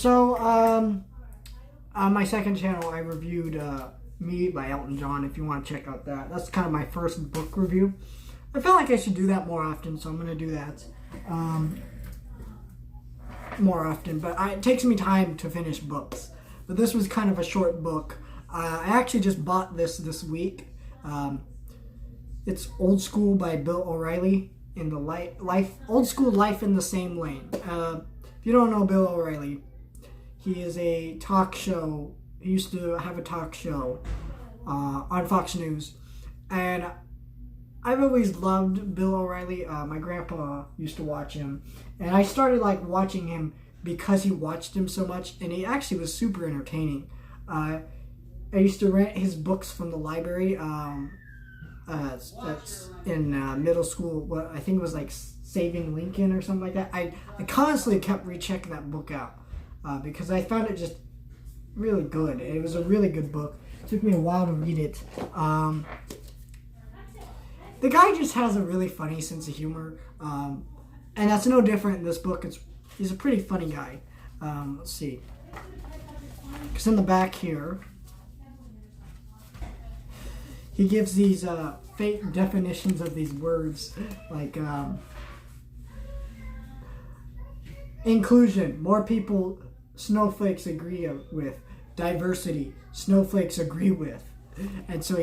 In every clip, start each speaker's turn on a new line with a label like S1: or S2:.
S1: On my second channel, I reviewed Me by Elton John, if you want to check out that. That's kind of my first book review. I feel like I should do that more often, so I'm going to do that more often. But it takes me time to finish books. But this was kind of a short book. I actually just bought this week. It's Old School by Bill O'Reilly, in the Old School Life in the Same Lane. If you don't know Bill O'Reilly, he is a talk show. He used to have a talk show on Fox News. And I've always loved Bill O'Reilly. My grandpa used to watch him. And I started watching him because he watched him so much. And he actually was super entertaining. I used to rent his books from the library. That's in middle school. What I think it was Saving Lincoln or something like that. I constantly kept rechecking that book out because I found it just really good. It was a really good book. It took me a while to read it. The guy just has a really funny sense of humor, and that's no different in this book. He's a pretty funny guy. Let's see. Because in the back here, he gives these fake definitions of these words, like inclusion, more people snowflakes agree with. Diversity, snowflakes agree with. And so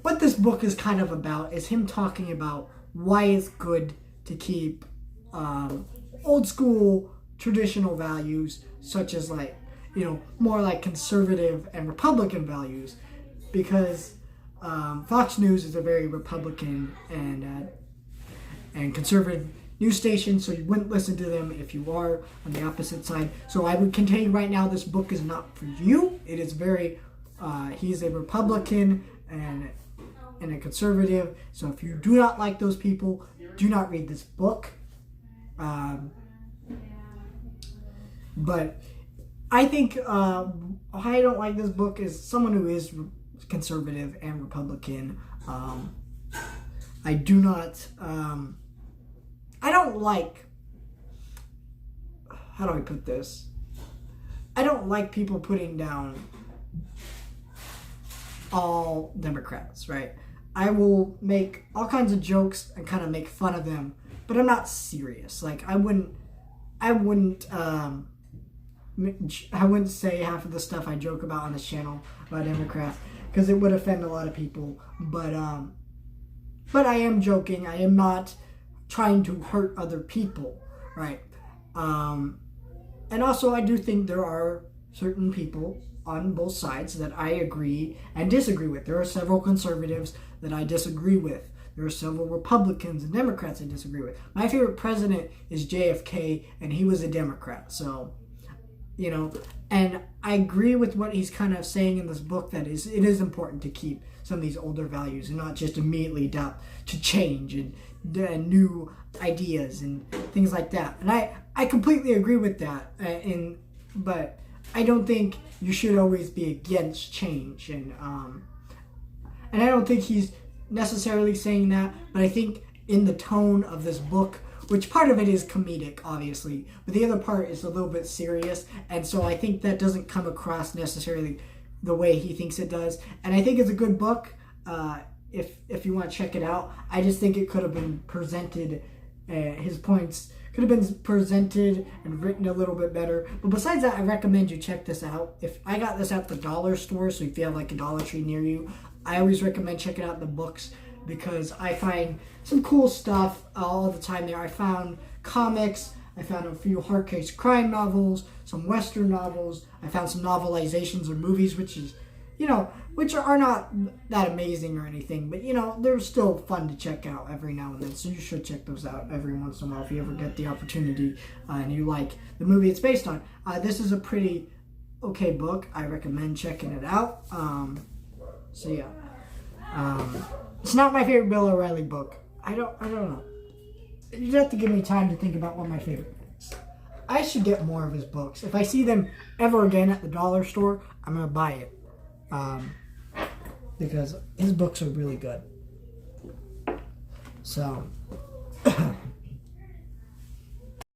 S1: what this book is kind of about is him talking about why it's good to keep old school traditional values, such as more like conservative and Republican values, because Fox News is a very Republican and conservative news station, so you wouldn't listen to them if you are on the opposite side. So I would contend right now this book is not for you. It is very, he's a Republican and a conservative, so if you do not like those people, do not read this book. But I think I don't like this book is someone who is conservative and Republican. I do not, I don't like, how do I put this? I don't like people putting down all Democrats, right? I will make all kinds of jokes and kind of make fun of them, but I'm not serious. I wouldn't say half of the stuff I joke about on this channel about Democrats, because it would offend a lot of people. But I am joking. I am not trying to hurt other people, right? And also, I do think there are certain people on both sides that I agree and disagree with. There are several conservatives that I disagree with. There are several Republicans and Democrats I disagree with. My favorite president is JFK, and he was a Democrat. So, and I agree with what he's kind of saying in this book, that it is important to keep some of these older values and not just immediately adapt to change and new ideas and things like that. And I completely agree with that. But I don't think you should always be against change. And I don't think he's necessarily saying that, but I think in the tone of this book, which part of it is comedic, obviously, but the other part is a little bit serious, and so I think that doesn't come across necessarily the way he thinks it does. And I think it's a good book. If you want to check it out, I just think it could have been presented, his points could have been presented and written a little bit better. But besides that, I recommend you check this out. If I got this at the dollar store, so if you have a Dollar Tree near you, I always recommend checking out the books, because I find some cool stuff all the time there. I found comics, I found a few hard case crime novels, some Western novels, I found some novelizations or movies, which are not that amazing or anything, but they're still fun to check out every now and then. So you should check those out every once in a while if you ever get the opportunity and you like the movie it's based on. This is a pretty okay book. I recommend checking it out. So yeah, it's not my favorite Bill O'Reilly book. I don't know. You'd have to give me time to think about what my favorite is. I should get more of his books. If I see them ever again at the dollar store, I'm gonna buy it. Because his books are really good. So